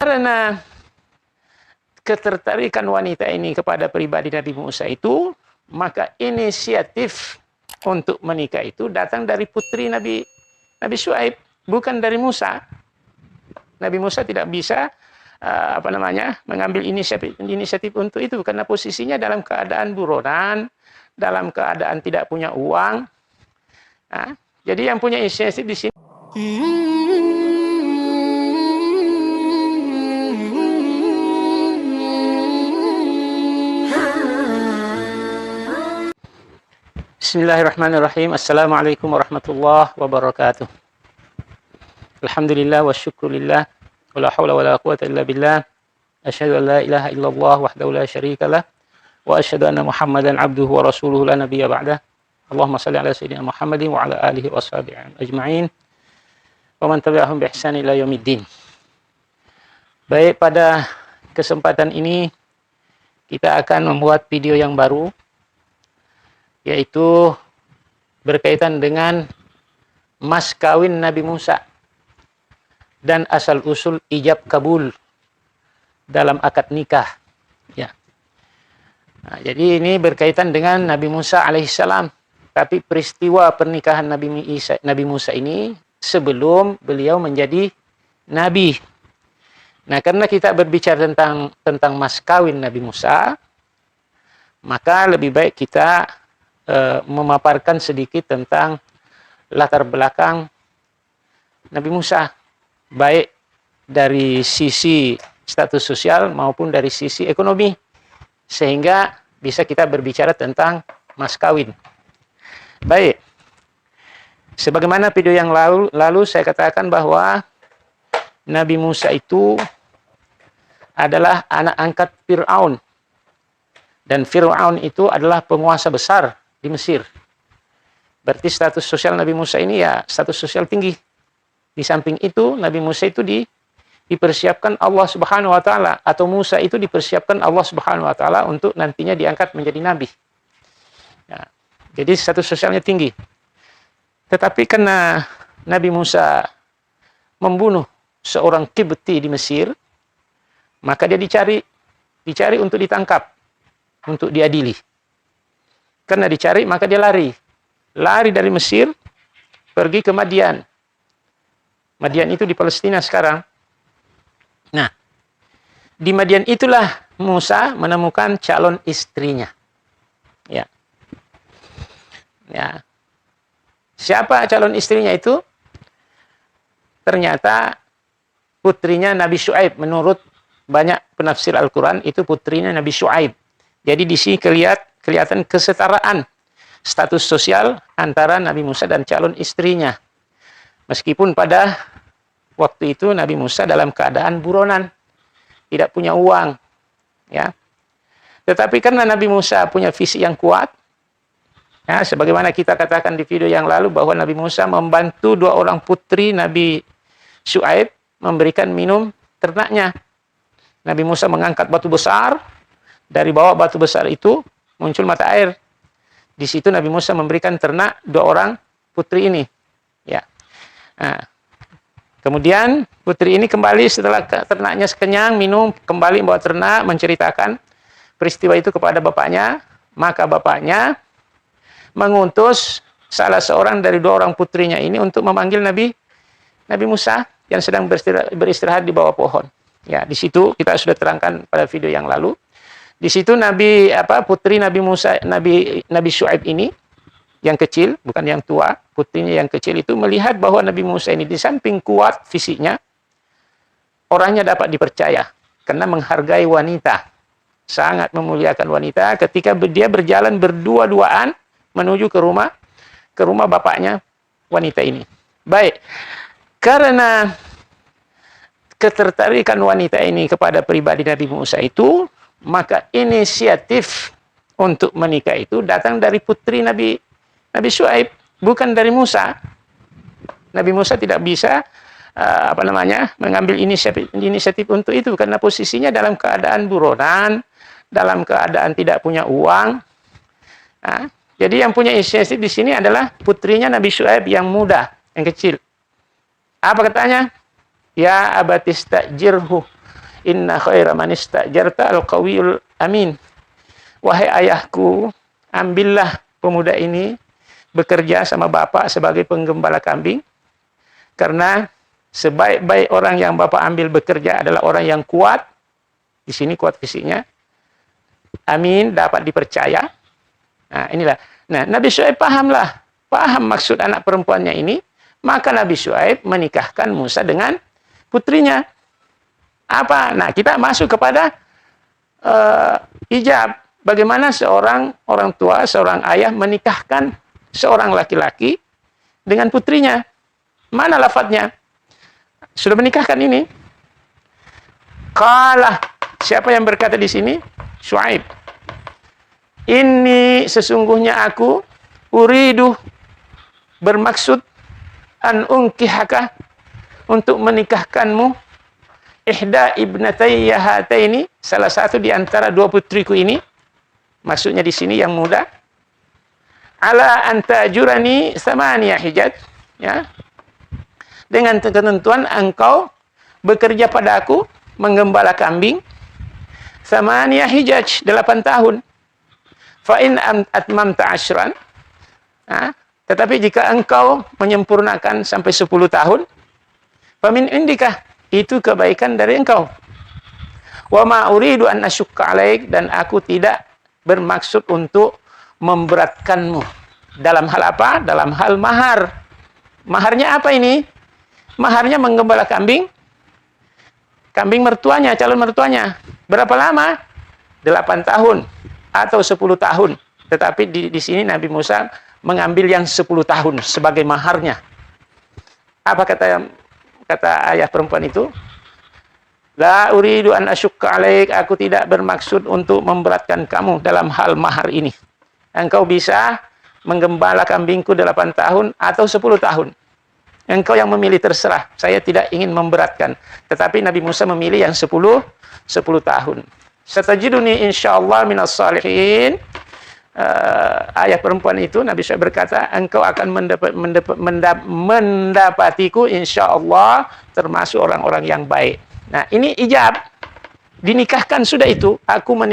Karena ketertarikan wanita ini kepada pribadi Nabi Musa itu, maka inisiatif untuk menikah itu datang dari putri Nabi Syuaib, bukan dari Musa. Nabi Musa tidak bisa mengambil inisiatif untuk itu karena posisinya dalam keadaan buronan, dalam keadaan tidak punya uang. Nah, jadi yang punya inisiatif di sini. Bismillahirrahmanirrahim. Assalamualaikum warahmatullahi wabarakatuh. Alhamdulillah wa syukurillah. Wa la hawla wa la quwata illa billah. Asyhadu an la ilaha illallah wahdahu la syarika lah. Wa asyhadu anna Muhammadan abduhu wa rasuluhu la nabiyya ba'dah. Allahumma salli ala sayyidina Muhammadin wa ala alihi wa sahbihi ajma'in. Wa man tabi'ahum bi ihsan ila yaumiddin. Baik, pada kesempatan ini kita akan membuat video yang baru, yaitu berkaitan dengan mas kawin Nabi Musa dan asal-usul ijab kabul dalam akad nikah. Ya. Nah, jadi ini berkaitan dengan Nabi Musa alaihissalam, tapi peristiwa pernikahan Nabi Musa ini sebelum beliau menjadi nabi. Nah, karena kita berbicara tentang mas kawin Nabi Musa, maka lebih baik kita memaparkan sedikit tentang latar belakang Nabi Musa, baik dari sisi status sosial maupun dari sisi ekonomi, sehingga bisa kita berbicara tentang mas kawin. Baik, sebagaimana video yang lalu saya katakan bahwa Nabi Musa itu adalah anak angkat Fir'aun, dan Fir'aun itu adalah penguasa besar di Mesir. Berarti status sosial Nabi Musa ini ya status sosial tinggi. Di samping itu Nabi Musa itu dipersiapkan Allah Subhanahu wa taala, atau Musa itu dipersiapkan Allah Subhanahu wa taala untuk nantinya diangkat menjadi nabi. Ya, jadi status sosialnya tinggi. Tetapi karena Nabi Musa membunuh seorang Qibti di Mesir, maka dia dicari untuk ditangkap, untuk diadili. Karena dicari, maka dia lari dari Mesir, pergi ke Madian. Madian itu di Palestina sekarang. Nah, di Madian itulah Musa menemukan calon istrinya. Ya. Ya. Siapa calon istrinya itu? Ternyata putrinya Nabi Syuaib. Menurut banyak penafsir Al-Quran, itu putrinya Nabi Syuaib. Jadi di sini kelihatan kesetaraan status sosial antara Nabi Musa dan calon istrinya. Meskipun pada waktu itu Nabi Musa dalam keadaan buronan, tidak punya uang, ya. Tetapi karena Nabi Musa punya visi yang kuat, ya, sebagaimana kita katakan di video yang lalu bahwa Nabi Musa membantu dua orang putri Nabi Syuaib memberikan minum ternaknya. Nabi Musa mengangkat batu besar, dari bawah batu besar itu muncul mata air. Di situ Nabi Musa memberikan ternak dua orang putri ini. Ya. Nah, kemudian putri ini kembali setelah ternaknya kenyang minum, kembali membawa ternak, menceritakan peristiwa itu kepada bapaknya. Maka bapaknya mengutus salah seorang dari dua orang putrinya ini untuk memanggil Nabi Musa yang sedang beristirahat di bawah pohon. Ya, di situ kita sudah terangkan pada video yang lalu. Di situ putri Nabi Musa, Nabi Syuaib ini yang kecil, bukan yang tua, putrinya yang kecil itu melihat bahwa Nabi Musa ini di samping kuat fisiknya, orangnya dapat dipercaya karena menghargai wanita, sangat memuliakan wanita. Ketika dia berjalan berdua-duaan menuju ke rumah bapaknya wanita ini. Baik, karena ketertarikan wanita ini kepada pribadi Nabi Musa itu, maka inisiatif untuk menikah itu datang dari putri Nabi Syuaib, bukan dari Musa. Nabi Musa tidak bisa mengambil inisiatif untuk itu karena posisinya dalam keadaan buronan, dalam keadaan tidak punya uang. Nah, jadi yang punya inisiatif di sini adalah putrinya Nabi Syuaib yang muda, yang kecil. Apa katanya? Ya abatistajirhu Inna khaira man istajarta al-qawiyul amin. Wahai ayahku, ambillah pemuda ini bekerja sama bapak sebagai penggembala kambing, karena sebaik-baik orang yang bapak ambil bekerja adalah orang yang kuat, di sini kuat fisiknya, amin, dapat dipercaya. Nah, inilah. Nah, Nabi Syuaib paham maksud anak perempuannya ini, maka Nabi Syuaib menikahkan Musa dengan putrinya. Apa? Nah, kita masuk kepada ijab. Bagaimana seorang orang tua, seorang ayah menikahkan seorang laki-laki dengan putrinya. Mana lafadznya? Sudah menikahkan ini. Qala, siapa yang berkata di sini? Syuaib. Ini sesungguhnya aku uridu, bermaksud an unkihaka, untuk menikahkanmu, ihda ibnatayya hataini, salah satu di antara dua putriku ini. Maksudnya di sini yang muda. Ala anta jurani samaniya hijaj, ya. Dengan ketentuan engkau bekerja pada aku menggembala kambing samaniya hijaj, 8 tahun. Fa in atmamta ashran, tetapi jika engkau menyempurnakan sampai 10 tahun, famin indika, itu kebaikan dari engkau. Wa ma uridu an asyukka alaik, dan aku tidak bermaksud untuk memberatkanmu. Dalam hal apa? Dalam hal mahar. Maharnya apa ini? Maharnya menggembala kambing. Kambing mertuanya, calon mertuanya. Berapa lama? 8 tahun atau 10 tahun. Tetapi di sini Nabi Musa mengambil yang 10 tahun sebagai maharnya. Apa kata ayah perempuan itu? La uridu an asyukka alaik, aku tidak bermaksud untuk memberatkan kamu dalam hal mahar ini. Engkau bisa menggembala kambingku 8 tahun atau 10 tahun. Engkau yang memilih, terserah. Saya tidak ingin memberatkan. Tetapi Nabi Musa memilih yang 10 tahun. Satajiduni insyaallah minas salihin. Ayah perempuan itu, Nabi Syuaib berkata, engkau akan mendapatiku insyaallah termasuk orang-orang yang baik. Nah, ini ijab. Dinikahkan sudah itu.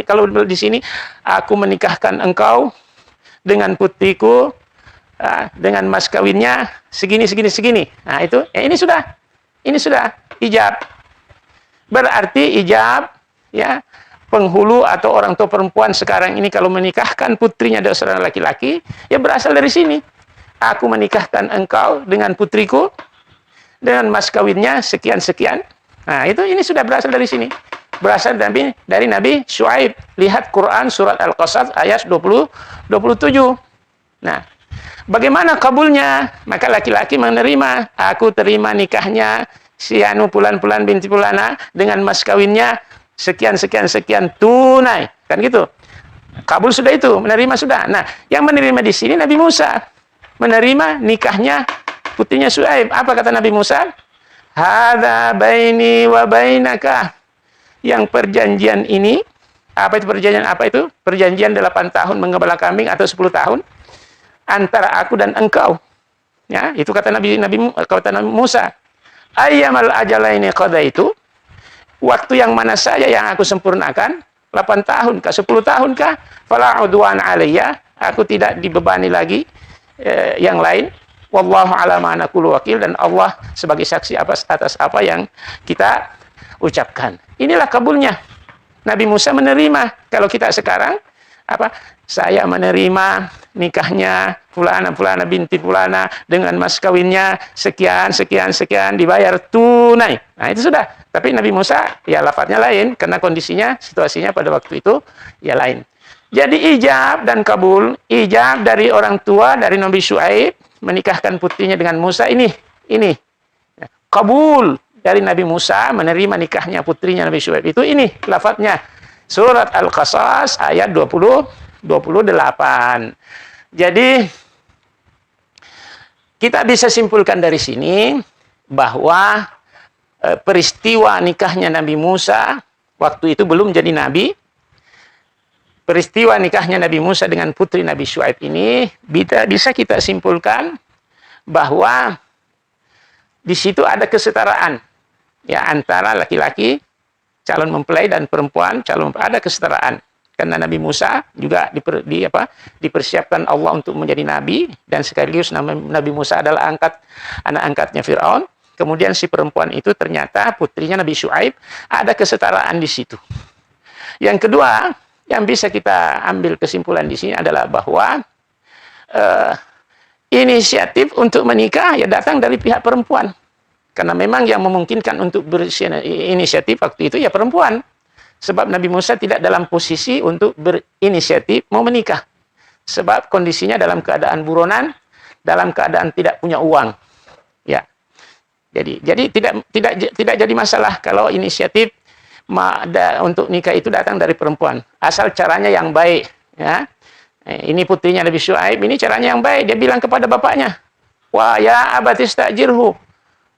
Kalau di sini, aku menikahkan engkau dengan putriku, dengan mas kawinnya segini. Nah, itu ini sudah ijab. Berarti ijab, ya, penghulu atau orang tua perempuan sekarang ini kalau menikahkan putrinya dengan seorang laki-laki, ya berasal dari sini. Aku menikahkan engkau dengan putriku dengan mas kawinnya sekian. Nah, ini sudah berasal dari sini. Berasal dari Nabi Syuaib. Lihat Quran surat Al-Qasas ayat 27. Nah, bagaimana kabulnya? Maka laki-laki menerima. Aku terima nikahnya si anu Pulan binti Pulana dengan mas kawinnya sekian tunai. Kan gitu. Kabul sudah itu, menerima sudah. Nah, yang menerima di sini Nabi Musa. Menerima nikahnya putrinya Syuaib. Apa kata Nabi Musa? Hadza baini wa bainaka. Yang perjanjian ini, apa itu perjanjian? Perjanjian 8 tahun menggembala kambing atau 10 tahun antara aku dan engkau. Ya, itu kata Nabi Musa. Ayyamal ajalaini qadaitu. Waktu yang mana saja yang aku sempurnakan, 8 tahun kah, 10 tahun kah? Fala udwan alayya. Aku tidak dibebani lagi yang lain. Wallahu ala ma naqulu wakil, dan Allah sebagai saksi atas apa yang kita ucapkan. Inilah kabulnya. Nabi Musa menerima. Kalau kita sekarang saya menerima nikahnya Fulana binti Fulana dengan mas kawinnya sekian dibayar tunai. Nah, itu sudah. Tapi Nabi Musa ya lafadznya lain karena kondisinya, situasinya pada waktu itu ya lain. Jadi ijab dan kabul, ijab dari orang tua dari Nabi Syuaib menikahkan putrinya dengan Musa ini. Kabul dari Nabi Musa menerima nikahnya putrinya Nabi Syuaib itu ini lafadznya. Surat Al-Qasas ayat 28. Jadi kita bisa simpulkan dari sini bahwa peristiwa nikahnya Nabi Musa waktu itu belum jadi nabi. Peristiwa nikahnya Nabi Musa dengan putri Nabi Syuaib ini bisa kita simpulkan bahwa di situ ada kesetaraan ya antara laki-laki calon mempelai dan perempuan calon ada kesetaraan. Karena Nabi Musa juga dipersiapkan Allah untuk menjadi nabi, dan sekaligus Nabi Musa adalah anak angkatnya Firaun. Kemudian si perempuan itu ternyata putrinya Nabi Syuaib, ada kesetaraan di situ. Yang kedua, yang bisa kita ambil kesimpulan di sini adalah bahwa inisiatif untuk menikah ya datang dari pihak perempuan. Karena memang yang memungkinkan untuk berinisiatif waktu itu ya perempuan. Sebab Nabi Musa tidak dalam posisi untuk berinisiatif mau menikah. Sebab kondisinya dalam keadaan buronan, dalam keadaan tidak punya uang. Ya. Jadi tidak jadi masalah kalau inisiatif untuk nikah itu datang dari perempuan. Asal caranya yang baik, ya. Ini putrinya Nabi Syuaib, ini caranya yang baik. Dia bilang kepada bapaknya, "Wa ya abati istajirhu.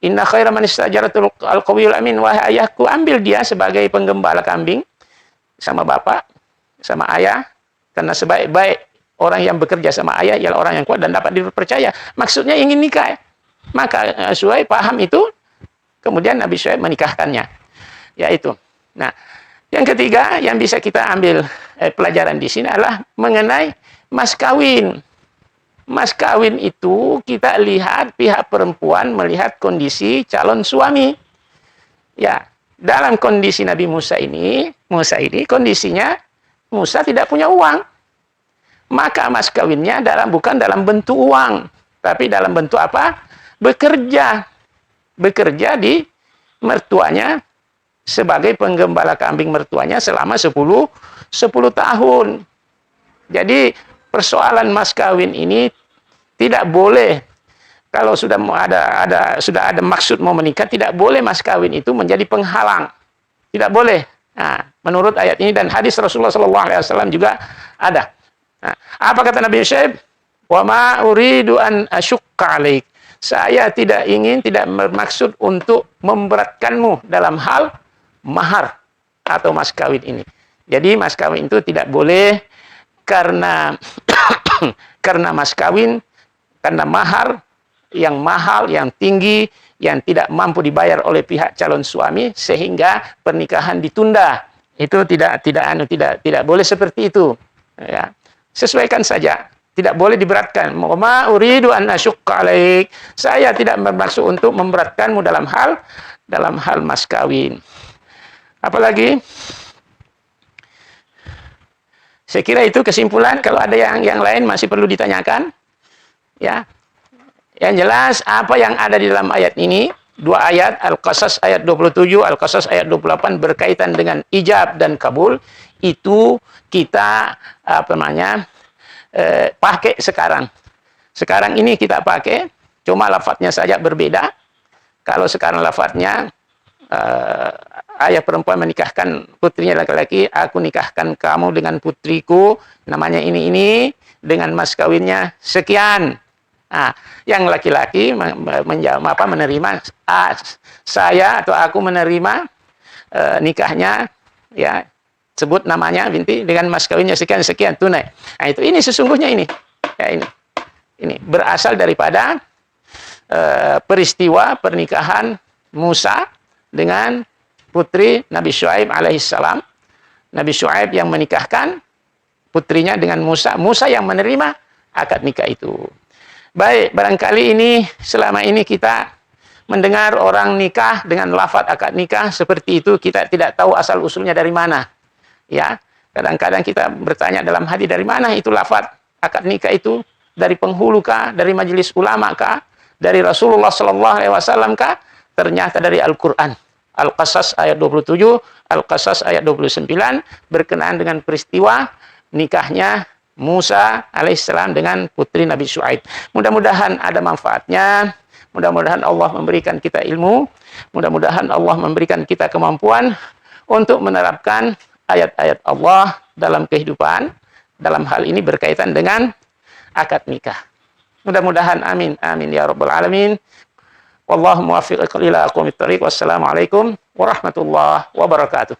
Inna khaira man istajaratul al-qawiyul amin." Wahai ayahku, ambil dia sebagai penggembala kambing sama bapak, sama ayah, karena sebaik-baik orang yang bekerja sama ayah ialah orang yang kuat dan dapat dipercaya. Maksudnya ingin nikah. Maka Syuaib paham itu, kemudian Nabi Syuaib menikahkannya. Yaitu. Nah, yang ketiga yang bisa kita ambil pelajaran di sini adalah mengenai mas kawin. Mas kawin itu kita lihat pihak perempuan melihat kondisi calon suami. Ya, dalam kondisi Nabi Musa ini kondisinya Musa tidak punya uang. Maka mas kawinnya bukan dalam bentuk uang, tapi dalam bentuk apa? Bekerja. Bekerja di mertuanya sebagai penggembala kambing mertuanya selama 10 tahun. Jadi persoalan mas kawin ini tidak boleh, kalau sudah ada maksud mau menikah, tidak boleh mas kawin itu menjadi penghalang. Tidak boleh. Nah, menurut ayat ini dan hadis Rasulullah SAW juga ada. Nah, apa kata Nabi Syuaib? Wa ma uridu an asyukka alaik. Saya tidak bermaksud untuk memberatkanmu dalam hal mahar atau mas kawin ini. Jadi mas kawin itu tidak boleh karena mas kawin, karena mahar yang mahal, yang tinggi, yang tidak mampu dibayar oleh pihak calon suami sehingga pernikahan ditunda. Itu tidak boleh seperti itu. Ya. Sesuaikan saja. Tidak boleh diberatkan. Ma uridu an asyukka alaik. Saya tidak bermaksud untuk memberatkanmu dalam hal mas kawin. Apalagi saya kira itu kesimpulan. Kalau ada yang lain masih perlu ditanyakan. Ya. Yang jelas apa yang ada di dalam ayat ini, dua ayat, Al-Qasas ayat 27, Al-Qasas ayat 28 berkaitan dengan ijab dan kabul, itu kita pakai sekarang. Sekarang ini kita pakai, cuma lafadznya saja berbeda. Kalau sekarang lafadznya ayah perempuan menikahkan putrinya laki-laki, aku nikahkan kamu dengan putriku, namanya ini dengan mas kawinnya sekian. Nah, yang laki-laki menerima saya atau aku menerima nikahnya, ya sebut namanya binti dengan mas kawinnya sekian tunai. Nah, ini sesungguhnya ini berasal daripada peristiwa pernikahan Musa dengan putri Nabi Syuaib alaihissalam. Nabi Syuaib yang menikahkan putrinya dengan Musa yang menerima akad nikah itu. Baik, barangkali selama ini kita mendengar orang nikah dengan lafaz akad nikah seperti itu, kita tidak tahu asal usulnya dari mana. Ya, kadang-kadang kita bertanya dalam hati, dari mana itu lafaz akad nikah itu? Dari penghulu kah? Dari majelis ulama kah? Dari Rasulullah SAW kah? Ternyata dari Al-Quran. Al-Qasas ayat 27, Al-Qasas ayat 29 berkenaan dengan peristiwa nikahnya Musa alaihissalam dengan putri Nabi Syuaib. Mudah-mudahan ada manfaatnya. Mudah-mudahan Allah memberikan kita ilmu. Mudah-mudahan Allah memberikan kita kemampuan untuk menerapkan ayat-ayat Allah dalam kehidupan. Dalam hal ini berkaitan dengan akad nikah. Mudah-mudahan amin. Amin ya rabbal alamin. Wallahu muwaffiq ila aqwamit thariq. Wassalamualaikum warahmatullahi wabarakatuh.